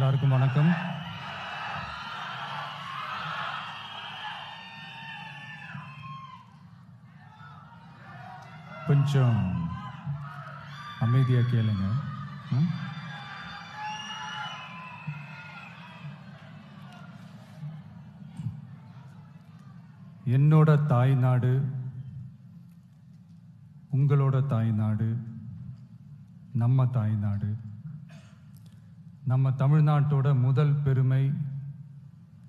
எல்லாருக்கும் வணக்கம். கொஞ்சம் அமைதியாக கேளுங்க. என்னோட தாய்நாடு, உங்களோட தாய்நாடு, நம்ம தாய்நாடு. நம்ம தமிழ்நாட்டோட முதல் பெருமை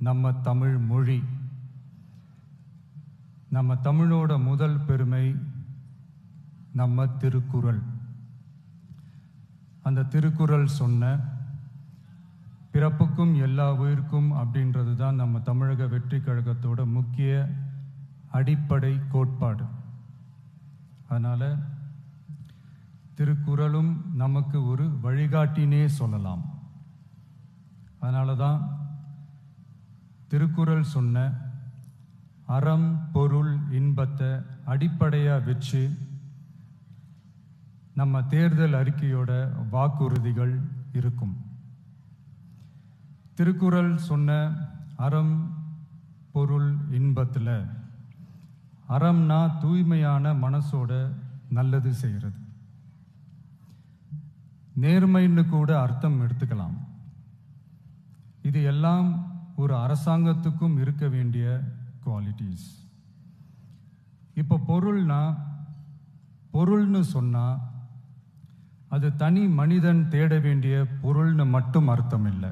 நம்ம தமிழ் மொழி. நம்ம தமிழோட முதல் பெருமை நம்ம திருக்குறள். அந்த திருக்குறள் சொன்ன பிறப்புக்கும் எல்லா உயிர்க்கும் அப்படின்றது தான் நம்ம தமிழக வெற்றி கழகத்தோட முக்கிய அடிப்படை கோட்பாடு. அதனால் திருக்குறளும் நமக்கு ஒரு வழிகாட்டினே சொல்லலாம். அதனால தான் திருக்குறள் சொன்ன அறம் பொருள் இன்பத்தை அடிப்படையாக வச்சு நம்ம தேர்தல் அறிக்கையோட வாக்குறுதிகள் இருக்கும். திருக்குறள் சொன்ன அறம் பொருள் இன்பத்தில் அறம்னா தூய்மையான மனசோட நல்லது செய்கிறது. நேர்மைன்னு கூட அர்த்தம் எடுத்துக்கலாம். இது எல்லாம் ஒரு அரசாங்கத்துக்கும் இருக்க வேண்டிய குவாலிட்டிஸ். இப்போ பொருள்னு சொன்னா அது தனி மனிதன் தேட வேண்டிய பொருள்னு மட்டும் அர்த்தம் இல்லை.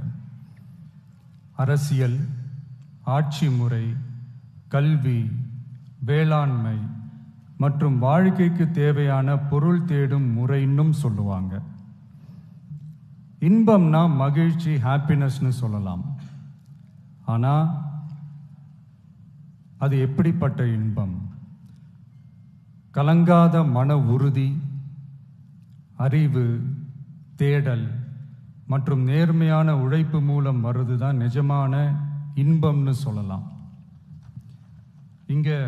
அரசியல், ஆட்சி முறை, கல்வி, வேளாண்மை மற்றும் வாழ்க்கைக்கு தேவையான பொருள் தேடும் முறைன்னும் சொல்லுவாங்க. இன்பம்னா மகிழ்ச்சி, ஹாப்பினஸ்னு சொல்லலாம். ஆனால் அது எப்படிப்பட்ட இன்பம்? கலங்காத மன உறுதி, அறிவு, தேடல் மற்றும் நேர்மையான உழைப்பு மூலம் வருது தான் நிஜமான இன்பம்னு சொல்லலாம். இங்கே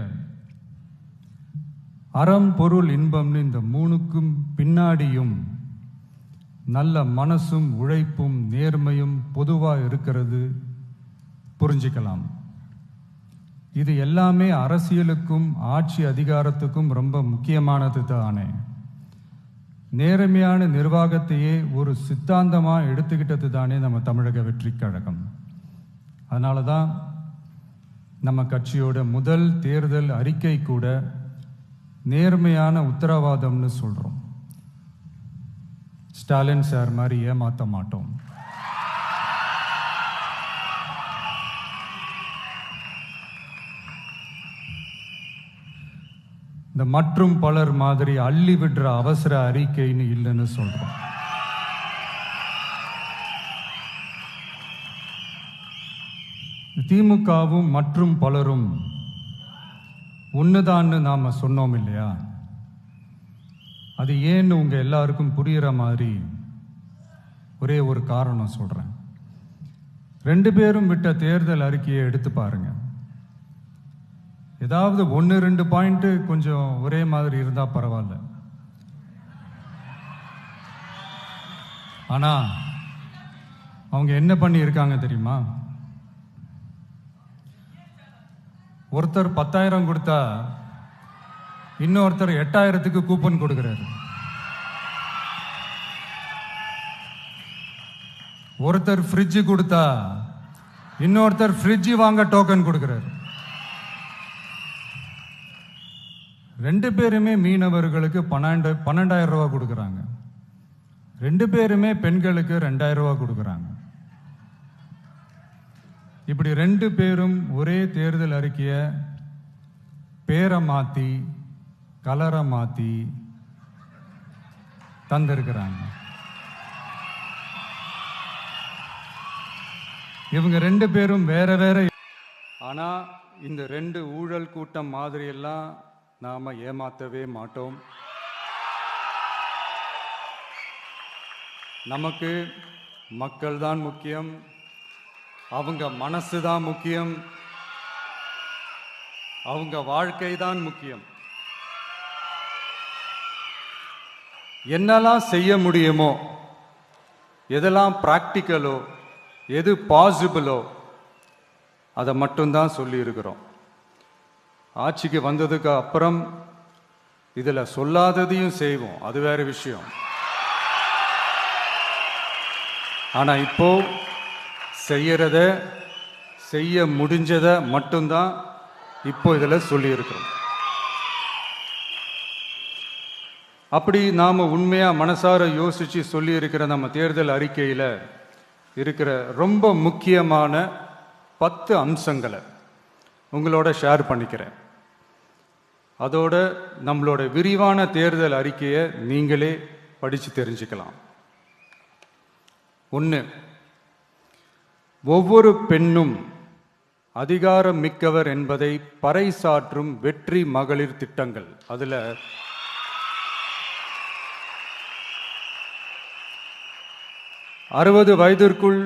அறம் பொருள் இன்பம்னு இந்த மூணுக்கும் பின்னாடியும் நல்ல மனசும் உழைப்பும் நேர்மையும் பொதுவாக இருக்கிறது புரிஞ்சிக்கலாம். இது எல்லாமே அரசியலுக்கும் ஆட்சி அதிகாரத்துக்கும் ரொம்ப முக்கியமானது தானே. நேர்மையான நிர்வாகத்தையே ஒரு சித்தாந்தமாக எடுத்துக்கிட்டது தானே நம்ம தமிழக வெற்றி கழகம். அதனால தான் நம்ம கட்சியோட முதல் தேர்தல் அறிக்கை கூட நேர்மையான உத்தரவாதம்னு சொல்கிறோம். ஸ்டாலின் சார் மாதிரி ஏமாற்ற மாட்டோம். இந்த மற்றும் பலர் மாதிரி அள்ளி விடுற அவசர அறிக்கைன்னு இல்லைன்னு சொல்றோம். திமுகவும் மற்றும் பலரும் ஒண்ணுதான்னு நாம சொன்னோம் இல்லையா? அது ஏன்னு உங்க எல்லாருக்கும் புரியுற மாதிரி ஒரே ஒரு காரணம் சொல்றேன். 2 பேரும் விட்ட தேர்தல் அறிக்கையை எடுத்து பாருங்க. ஏதாவது 1-2 பாயிண்ட் கொஞ்சம் ஒரே மாதிரி இருந்தா பரவாயில்ல. ஆனா அவங்க என்ன பண்ணி இருக்காங்க தெரியுமா? ஒருத்தர் 10,000 கொடுத்தா இன்னொருத்தர் 8,000க்கு கூப்பன் கொடுக்கிறாரு. ஒருத்தர் ஃப்ரிட்ஜ் கொடுத்தா இன்னொருத்தர் ஃப்ரிட்ஜ் வாங்க டோக்கன் கொடுக்கிறாரு. 2 பேருமே மீனவர்களுக்கு 12,000 ரூபா கொடுக்குறாங்க. 2 பேருமே பெண்களுக்கு 2,000 ரூபா கொடுக்குறாங்க. இப்படி 2 பேரும் ஒரே தேர்தல் அறிக்கைய பேரை மாத்தி கலரை மாத்தி தந்திருக்கிறாங்க. இவங்க 2 பேரும் வேற வேற. ஆனா இந்த 2 ஊழல் கூட்டம் மாதிரி எல்லாம் நாம ஏமாத்தவே மாட்டோம். நமக்கு மக்கள் தான் முக்கியம். அவங்க மனசு தான் முக்கியம். அவங்க வாழ்க்கை தான் முக்கியம். என்னெல்லாம் செய்ய முடியுமோ, எதெல்லாம் பிராக்டிக்கலோ எது பாசிபிளோ அதை மட்டும்தான் சொல்லியிருக்கிறோம். ஆட்சிக்கு வந்ததுக்கு அப்புறம் இதில் சொல்லாததையும் செய்வோம், அது வேற விஷயம். ஆனால் இப்போ செய்யறத செய்ய முடிஞ்சதை மட்டும்தான் இப்போ இதில் சொல்லியிருக்கிறோம். அப்படி நாம் உண்மையாக மனசார யோசித்து சொல்லியிருக்கிற நம்ம தேர்தல் அறிக்கையில் இருக்கிற ரொம்ப முக்கியமான 10 அம்சங்களை உங்களோட ஷேர் பண்ணிக்கிறேன். அதோட நம்மளோட விரிவான தேர்தல் அறிக்கையை நீங்களே படித்து தெரிஞ்சுக்கலாம். 1, ஒவ்வொரு பெண்ணும் அதிகாரம் மிக்கவர் என்பதை பறைசாற்றும் வெற்றி மகளிர் திட்டங்கள். அதில் 60 வயதிற்குள்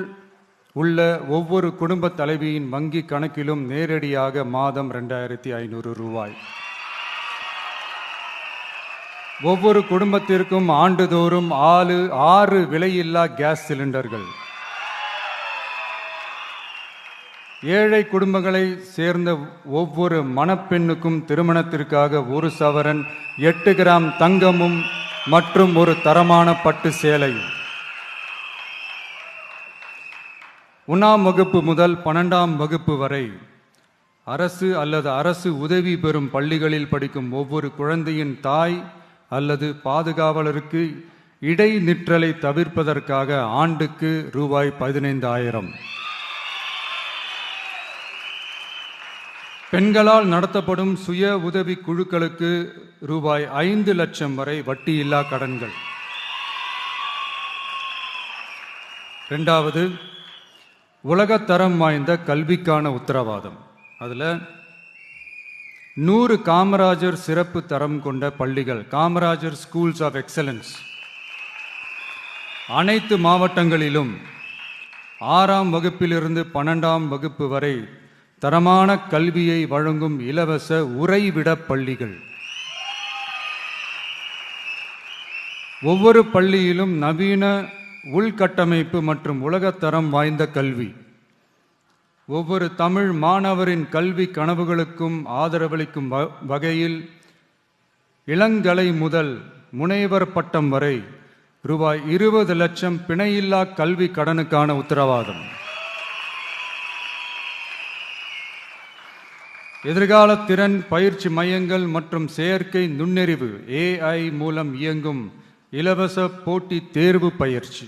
உள்ள ஒவ்வொரு குடும்ப தலைவியின் வங்கி கணக்கிலும் நேரடியாக மாதம் 2500 ரூபாய். ஒவ்வொரு குடும்பத்திற்கும் ஆண்டுதோறும் 6 விலையில்லா கேஸ் சிலிண்டர்கள். ஏழை குடும்பங்களை சேர்ந்த ஒவ்வொரு மணப்பெண்ணுக்கும் திருமணத்திற்காக 1 சவரன் 8 கிராம் தங்கமும் மற்றும் ஒரு தரமான பட்டு சேலையும். 1ஆம் வகுப்பு முதல் 12ஆம் வகுப்பு வரை அரசு அல்லது அரசு உதவி பெறும் பள்ளிகளில் படிக்கும் ஒவ்வொரு குழந்தையின் தாய் அல்லது பாதுகாவலருக்கு இடைநிற்றலை தவிர்ப்பதற்காக ஆண்டுக்கு ரூபாய் 15,000. பெண்களால் நடத்தப்படும் சுய உதவி குழுக்களுக்கு ரூபாய் 5 லட்சம் வரை வட்டியில்லா கடன்கள். 2வது, உலகத்தரம் வாய்ந்த கல்விக்கான உத்தரவாதம். அதில் 100 காமராஜர் சிறப்பு தரம் கொண்ட பள்ளிகள், காமராஜர் ஸ்கூல்ஸ் ஆஃப் எக்ஸலன்ஸ், அனைத்து மாவட்டங்களிலும் 6ஆம் வகுப்பிலிருந்து 12ஆம் வகுப்பு வரை தரமான கல்வியை வழங்கும் இலவச உறைவிட பள்ளிகள். ஒவ்வொரு பள்ளியிலும் நவீன உள்கட்டமைப்பு மற்றும் உலகத்தரம் வாய்ந்த கல்வி. ஒவ்வொரு தமிழ் மாணவரின் கல்வி கனவுகளுக்கும் ஆதரவளிக்கும் வகையில் இளங்கலை முதல் முனைவர் பட்டம் வரை ரூபாய் 20 லட்சம் பிணையில்லா கல்வி கடனுக்கான உத்தரவாதம். எதிர்கால திறன் பயிற்சி மையங்கள் மற்றும் செயற்கை நுண்ணறிவு AI மூலம் இயங்கும் இலவச போட்டி தேர்வு பயிற்சி.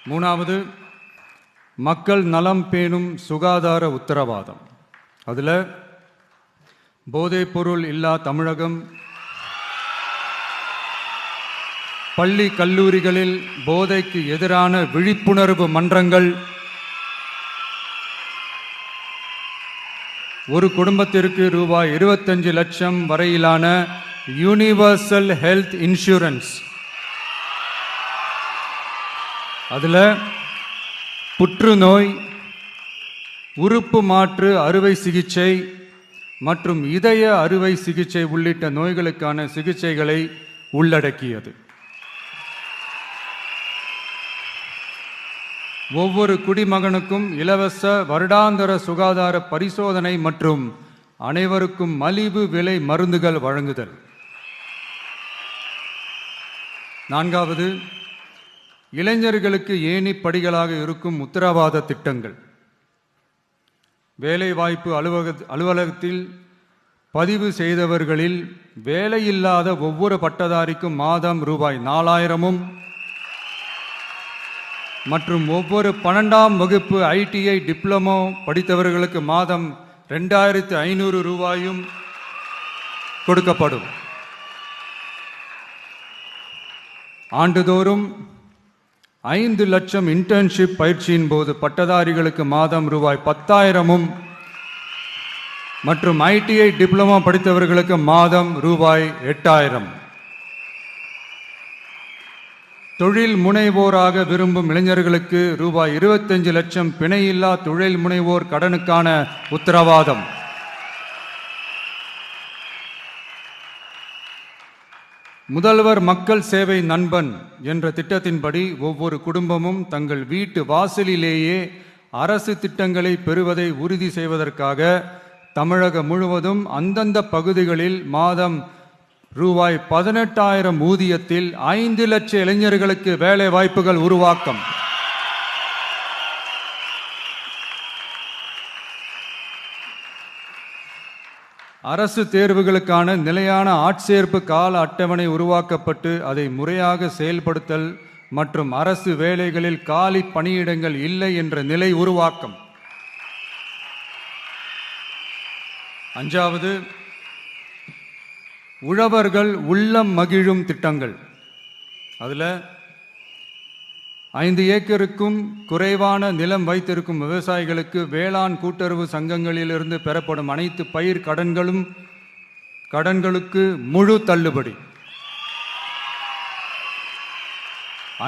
3வது, மக்கள் நலம் பேணும் சுகாதார உத்தரவாதம். அதில் போதைப்பொருள் இல்லா தமிழகம், பள்ளி கல்லூரிகளில் போதைக்கு எதிரான விழிப்புணர்வு மன்றங்கள், ஒரு குடும்பத்திற்கு ரூபாய் 25 லட்சம் வரையிலான யூனிவர்சல் ஹெல்த் இன்சூரன்ஸ். அதில் புற்றுநோய், உறுப்பு மாற்று அறுவை சிகிச்சை மற்றும் இதய அறுவை சிகிச்சை உள்ளிட்ட நோய்களுக்கான சிகிச்சைகளை உள்ளடக்கியது. ஒவ்வொரு குடிமகனுக்கும் இலவச வருடாந்திர சுகாதார பரிசோதனை மற்றும் அனைவருக்கும் மலிவு விலை மருந்துகள் வழங்குதல். 4வது, இளைஞர்களுக்கு ஏணி படிகளாக இருக்கும் உத்தரவாத திட்டங்கள். வேலைவாய்ப்பு அலுவலகத்தில் பதிவு செய்தவர்களில் வேலையில்லாத ஒவ்வொரு பட்டதாரிக்கும் மாதம் ரூபாய் 4,000 மற்றும் ஒவ்வொரு 12ஆம் வகுப்பு ITI டிப்ளமோ படித்தவர்களுக்கு மாதம் 2,500 ரூபாயும் கொடுக்கப்படும். ஆண்டுதோறும் 5 லட்சம் இன்டர்ன்ஷிப் பயிற்சியின் போது பட்டதாரிகளுக்கு மாதம் ரூபாய் 10,000 மற்றும் ITI டிப்ளமோ படித்தவர்களுக்கு மாதம் ரூபாய் 8,000. தொழில் முனைவோராக விரும்பும் இளைஞர்களுக்கு ரூபாய் 25 லட்சம் பிணையில்லா தொழில் முனைவோர் கடனுக்கான உத்தரவாதம். முதல்வர் மக்கள் சேவை நண்பன் என்ற திட்டத்தின்படி ஒவ்வொரு குடும்பமும் தங்கள் வீட்டு வாசலிலேயே அரசு திட்டங்களை பெறுவதை உறுதி செய்வதற்காக தமிழகம் முழுவதும் அந்தந்த பகுதிகளில் மாதம் ரூபாய் 18,000 ஊதியத்தில் 5 லட்சம் இளைஞர்களுக்கு வேலை வாய்ப்புகள் உருவாக்கம். அரசு தேர்வுகளுக்கான நிலையான ஆட்சேர்ப்பு கால அட்டவணை உருவாக்கப்பட்டு அதை முறையாக செயல்படுத்தல் மற்றும் அரசு வேலைகளில் காலி பணியிடங்கள் இல்லை என்ற நிலை உருவாக்கம். 5வது, உழவர்கள் உள்ளம் மகிழும் திட்டங்கள். அதில் 5 ஏக்கருக்கும் குறைவான நிலம் வைத்திருக்கும் விவசாயிகளுக்கு வேளாண் கூட்டுறவு சங்கங்களிலிருந்து பெறப்படும் அனைத்து பயிர் கடன்களுக்கு முழு தள்ளுபடி.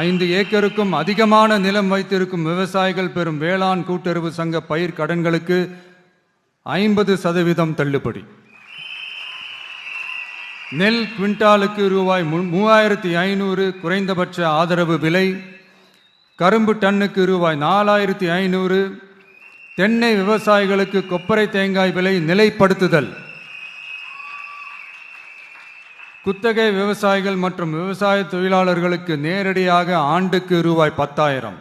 5 ஏக்கருக்கும் அதிகமான நிலம் வைத்திருக்கும் விவசாயிகள் பெறும் வேளாண் கூட்டுறவு சங்க பயிர் கடன்களுக்கு 50% தள்ளுபடி. நெல் குவிண்டாலுக்கு ரூபாய் 3,500 குறைந்தபட்ச ஆதரவு விலை. கரும்பு டன்னுக்கு ரூபாய் 4,500. தென்னை விவசாயிகளுக்கு கொப்பரை தேங்காய் விலை நிலைப்படுத்துதல். குத்தகை விவசாயிகள் மற்றும் விவசாய தொழிலாளர்களுக்கு நேரடியாக ஆண்டுக்கு ரூபாய் 10,000.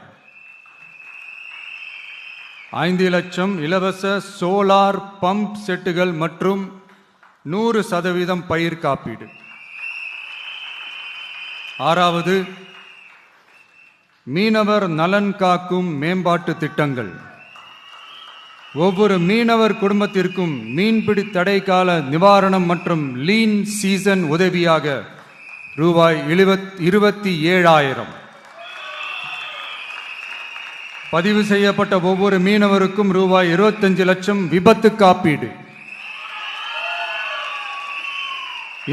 5 லட்சம் இலவச சோலார் பம்ப் செட்டுகள் மற்றும் 100% பயிர் காப்பீடு. 6வது, மீனவர் நலன் காக்கும் மேம்பாட்டு திட்டங்கள். ஒவ்வொரு மீனவர் குடும்பத்திற்கும் மீன்பிடி தடை கால நிவாரணம் மற்றும் லீன் சீசன் உதவியாக ரூபாய் 27,000. பதிவு செய்யப்பட்ட ஒவ்வொரு மீனவருக்கும் ரூபாய் 25 லட்சம் விபத்து காப்பீடு.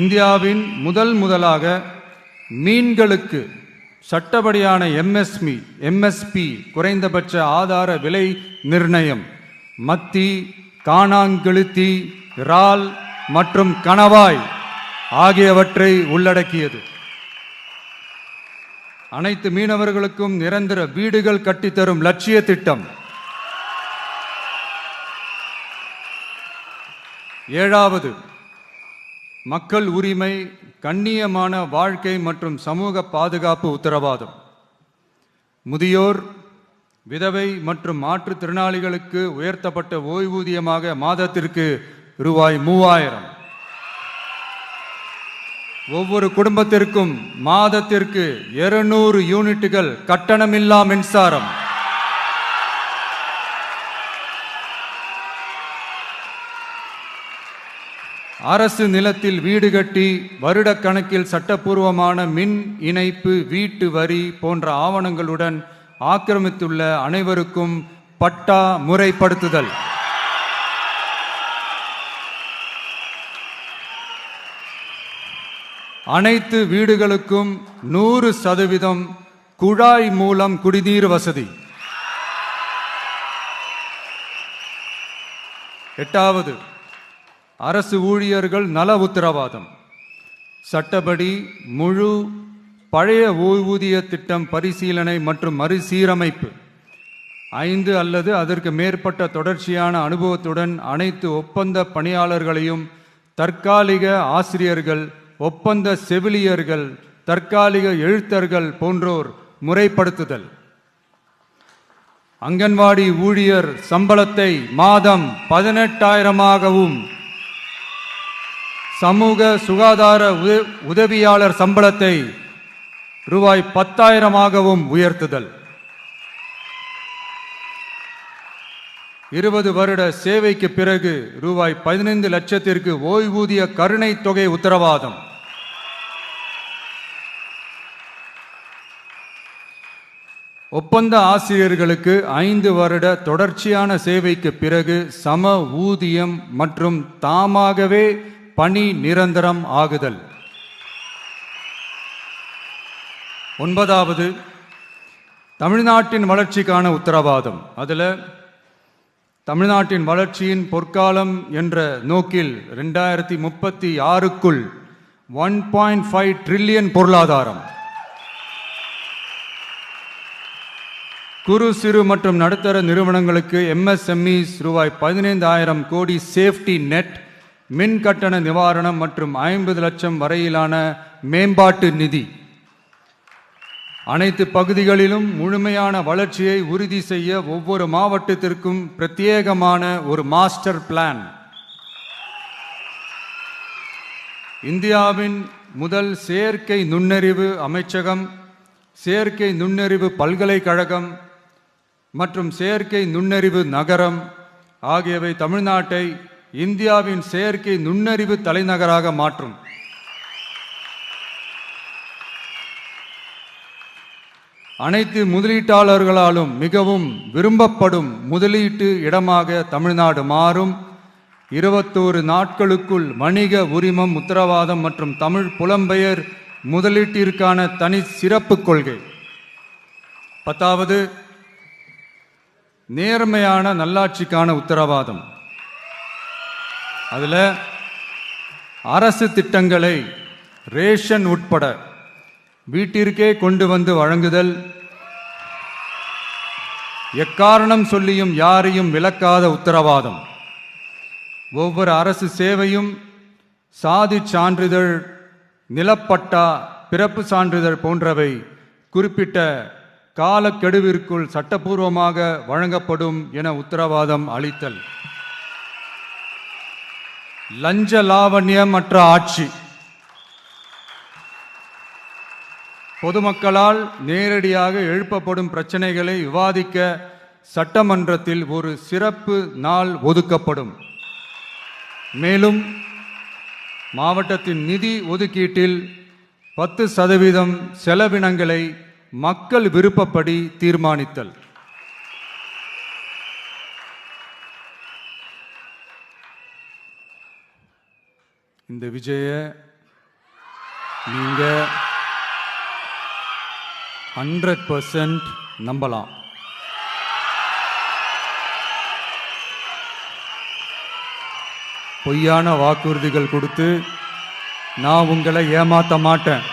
இந்தியாவின் முதலாக மீன்களுக்கு சட்டப்படியான எம்எஸ்பி குறைந்தபட்ச ஆதார விலை நிர்ணயம் மத்தி, காணாங்கெளுத்தி, இறால் மற்றும் கணவாய் ஆகியவற்றை உள்ளடக்கியது. அனைத்து மீனவர்களுக்கும் நிரந்தர வீடுகள் கட்டித்தரும் லட்சிய திட்டம். 7வது, மக்கள் உரிமை, கண்ணியமான வாழ்க்கை மற்றும் சமூக பாதுகாப்பு உத்தரவாதம். முதியோர், விதவை மற்றும் மாற்றுத்திறனாளிகளுக்கு உயர்த்தப்பட்ட ஓய்வூதியமாக மாதத்திற்கு ரூபாய் 3,000. ஒவ்வொரு குடும்பத்திற்கும் மாதத்திற்கு 200 யூனிட்டுகள் கட்டணமில்லா மின்சாரம். அரசு நிலத்தில் வீடு கட்டி வருடக்கணக்கில் சட்டப்பூர்வமான மின் இணைப்பு, வீட்டு வரி போன்ற ஆவணங்களுடன் ஆக்கிரமித்துள்ள அனைவருக்கும் பட்டா முறைப்படுத்துதல். அனைத்து வீடுகளுக்கும் 100% குழாய் மூலம் குடிநீர் வசதி. 8வது, அரசு ஊழியர்கள் நல உத்தரவாதம். சட்டப்படி முழு பழைய ஓய்வூதிய திட்டம் பரிசீலனை மற்றும் மறுசீரமைப்பு. 5 அல்லது அதற்கு மேற்பட்ட தொடர்ச்சியான அனுபவத்துடன் அனைத்து ஒப்பந்த பணியாளர்களையும் தற்காலிக ஆசிரியர்கள், ஒப்பந்த செவிலியர்கள், தற்காலிக எழுத்தர்கள் போன்றோர் முறைப்படுத்துதல். அங்கன்வாடி ஊழியர் சம்பளத்தை மாதம் 18,000ஆகவும், சமூக சுகாதார உதவியாளர் சம்பளத்தை ரூபாய் 10,000ஆகவும் உயர்த்துதல். 20 வருட சேவைக்கு பிறகு ரூபாய் 15 லட்சத்திற்கு ஓய்வூதிய கருணை தொகை உத்தரவாதம். ஒப்பந்த ஆசிரியர்களுக்கு 5 வருட தொடர்ச்சியான சேவைக்கு பிறகு சம ஊதியம் மற்றும் தாமாகவே பணி நிரந்தரம் ஆகுதல். 9வது, தமிழ்நாட்டின் வளர்ச்சிக்கான உத்தரவாதம். அதில் தமிழ்நாட்டின் வளர்ச்சியின் பொற்காலம் என்ற நோக்கில் 2036க்குள் 1.5 ட்ரில்லியன் பொருளாதாரம். குறு சிறு மற்றும் நடுத்தர நிறுவனங்களுக்கு MSMEs ரூபாய் 15,000 கோடி சேஃப்டி நெட், மின் கட்டண நிவாரணம் மற்றும் 50 லட்சம் வரையிலான மேம்பாட்டு நிதி. அனைத்து பகுதிகளிலும் முழுமையான வளர்ச்சியை உறுதி செய்ய ஒவ்வொரு மாவட்டத்திற்கும் பிரத்யேகமான ஒரு மாஸ்டர் பிளான். இந்தியாவின் முதல் செயற்கை நுண்ணறிவு அமைச்சகம், செயற்கை நுண்ணறிவு பல்கலைக்கழகம் மற்றும் செயற்கை நுண்ணறிவு நகரம் ஆகியவை தமிழ்நாட்டை இந்தியாவின் செயற்கை நுண்ணறிவு தலைநகராக மாற்றும். அனைத்து முதலீட்டாளர்களாலும் மிகவும் விரும்பப்படும் முதலீட்டு இடமாக தமிழ்நாடு மாறும். 21 நாட்களுக்குள் வணிக உரிமம் உத்தரவாதம் மற்றும் தமிழ் புலம்பெயர் முதலீட்டிற்கான தனி சிறப்பு கொள்கை. 10வது, நேர்மையான நல்லாட்சிக்கான உத்தரவாதம். அதில் அரசு திட்டங்களை ரேஷன் உட்பட வீட்டிற்கே கொண்டு வந்து வழங்குதல், எக்காரணம் சொல்லியும் யாரையும் விலக்காத உத்தரவாதம். ஒவ்வொரு அரசு சேவையும் சாதி சான்றிதழ், நிலப்பட்டா, பிறப்பு சான்றிதழ் போன்றவை குறிப்பிட்ட காலக்கெடுவிற்குள் சட்டப்பூர்வமாக வழங்கப்படும் என உத்தரவாதம் அளித்தல். லஞ்ச லாவண்யமற்ற ஆட்சி. பொதுமக்களால் நேரடியாக எழுப்பப்படும் பிரச்சனைகளை விவாதிக்க சட்டமன்றத்தில் ஒரு சிறப்பு நாள் ஒதுக்கப்படும். மேலும் மாவட்டத்தின் நிதி ஒதுக்கீட்டில் 10% செலவினங்களை மக்கள் விருப்பப்படி தீர்மானித்தல். இந்த விஜய நீங்க 100% நம்பலாம். பொய்யான வாக்குறுதிகள் கொடுத்து நான் உங்களை ஏமாத்த மாட்டேன்.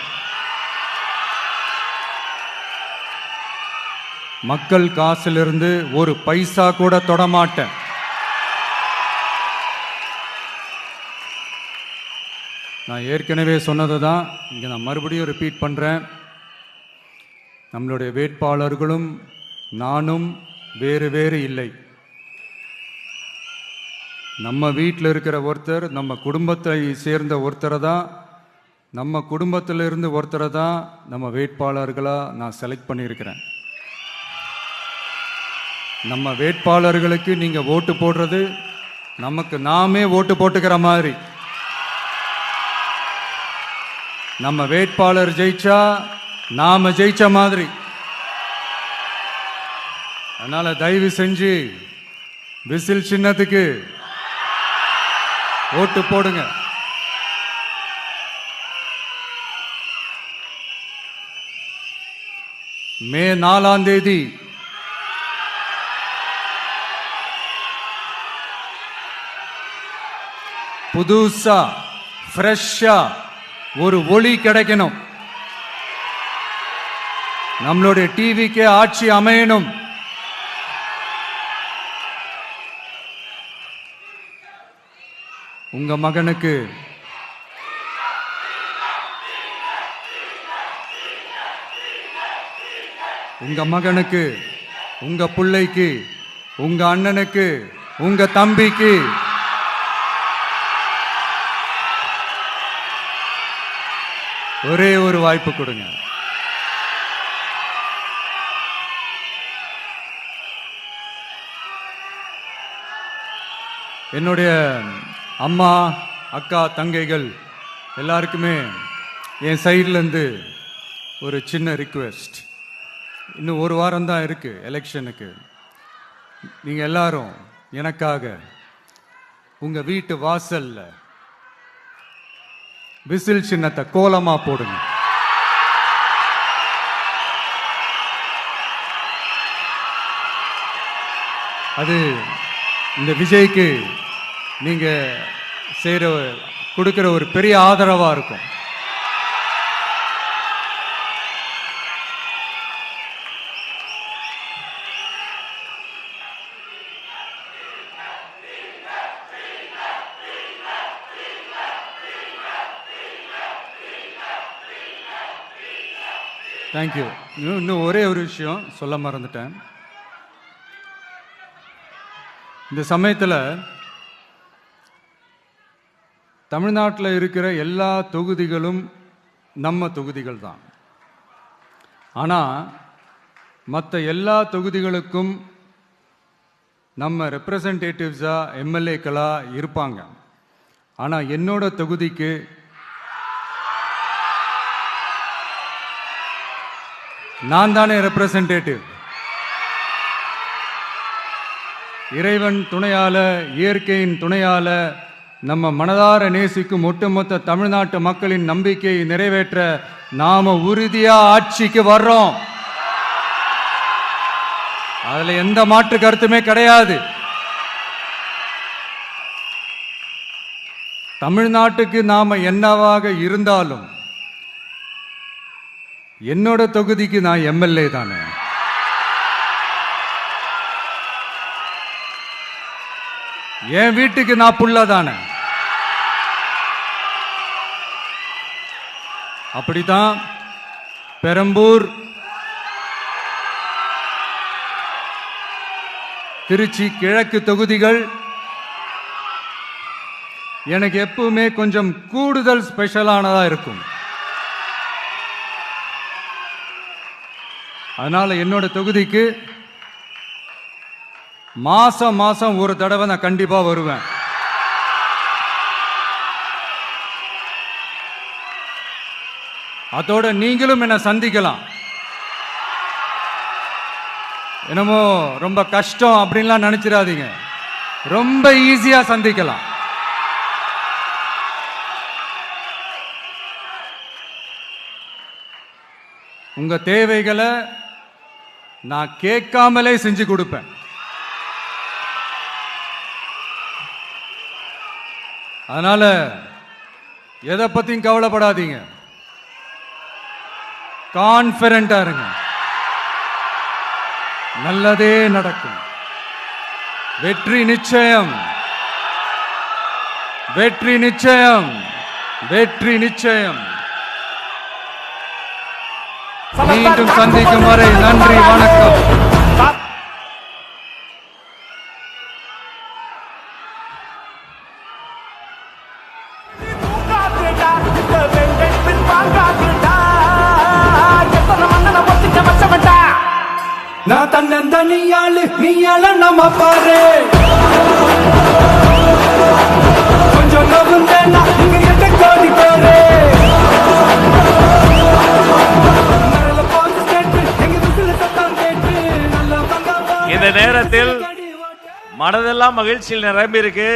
மக்கள் காசிலிருந்து ஒரு பைசா கூட தொடமாட்டேன். நான் ஏற்கனவே சொன்னது தான் இங்கே நான் மறுபடியும் ரிப்பீட் பண்ணுறேன். நம்மளுடைய வேட்பாளர்களும் நானும் வேறு வேறு இல்லை. நம்ம வீட்டில் இருக்கிற ஒருத்தர், நம்ம குடும்பத்தை சேர்ந்த ஒருத்தரை தான், நம்ம குடும்பத்திலிருந்து ஒருத்தரை தான் நம்ம வேட்பாளர்களாக நான் செலக்ட் பண்ணியிருக்கிறேன். நம்ம வேட்பாளர்களுக்கு நீங்கள் ஓட்டு போடுறது நமக்கு நாமே ஓட்டு போட்டுக்கிற மாதிரி. நம்ம வேட்பாளர் ஜெயிச்சா நாம ஜெயிச்ச மாதிரி. அதனால தயவு செஞ்சு விசில் சின்னத்துக்கு ஓட்டு போடுங்க. மே 4ஆம் தேதி புதுசா ஃப்ரெஷ்ஷா ஒரு ஒளி கிடைக்கணும். நம்மளுடைய டிவிக்கே ஆட்சி அமையணும். உங்க மகனுக்கு உங்க பிள்ளைக்கு, உங்க அண்ணனுக்கு, உங்க தம்பிக்கு ஒரே ஒரு வாய்ப்பு கொடுங்க. என்னுடைய அம்மா, அக்கா, தங்கைகள் எல்லாருக்குமே என் சைட்லேருந்து ஒரு சின்ன ரிக்வெஸ்ட். இன்னும் ஒரு வாரம் தான் இருக்கு எலெக்ஷனுக்கு. நீங்கள் எல்லாரும் எனக்காக உங்கள் வீட்டு வாசல்ல விசில் சின்னத்தை கோலமா போடுங்க. அது இந்த விஜய்க்கு நீங்க கொடுக்கிற ஒரு பெரிய ஆதரவா இருக்கும். தேங்க்யூ. இன்னும் ஒரே ஒரு விஷயம் சொல்ல மறந்துட்டேன். இந்த சமயத்தில் தமிழ்நாட்டில் இருக்கிற எல்லா தொகுதிகளும் நம்ம தொகுதிகள் தான். ஆனால் மற்ற எல்லா தொகுதிகளுக்கும் நம்ம ரெப்ரசன்டேட்டிவ்ஸாக எம்எல்ஏக்களாக இருப்பாங்க. ஆனால் என்னோட தொகுதிக்கு நான் தானே ரெப்ரசன்டேட்டிவ். இறைவன் துணையால, இயற்கையின் துணையால, நம்ம மனதார நேசிக்கும் ஒட்டுமொத்த தமிழ்நாட்டு மக்களின் நம்பிக்கையை நிறைவேற்ற நாம உறுதியா ஆட்சிக்கு வர்றோம். அதுல எந்த மாற்று கருத்துமே கிடையாது. தமிழ்நாட்டுக்கு நாம என்னவாக இருந்தாலும் என்னோட தொகுதிக்கு நான் எம்எல்ஏ தானே. என் வீட்டுக்கு நான் புள்ள தானே. அப்படித்தான் பெரம்பூர், திருச்சி கிழக்கு தொகுதிகள் எனக்கு எப்பவுமே கொஞ்சம் கூடுதல் ஸ்பெஷலானதா இருக்கும். அதனால என்னோட தொகுதிக்கு மாசம் மாசம் ஒரு தடவை நான் கண்டிப்பா வருவேன். அதோட நீங்களும் என்ன சந்திக்கலாம். என்னமோ ரொம்ப கஷ்டம் அப்படின்லாம் நினைச்சிடாதீங்க. ரொம்ப ஈஸியா சந்திக்கலாம். உங்க தேவைகளை நான் கேட்காமலே செஞ்சு கொடுப்பேன். அதனால எதை பத்தியும் கவலைப்படாதீங்க. கான்ஃபிடென்ட்டா இருங்க. நல்லதே நடக்கும். வெற்றி நிச்சயம், வெற்றி நிச்சயம், வெற்றி நிச்சயம். மீண்டும் சந்திக்கும் வரை நன்றி, வணக்கம். நான் தன்னந்தனியாளு நீயால நம்ம பாரு கொஞ்சம் நோகுந்தேன்னா இங்க 8 கோடி பேரு இந்த நேரத்தில் மனதெல்லாம் மகிழ்ச்சியில் நிரம்பி இருக்கு.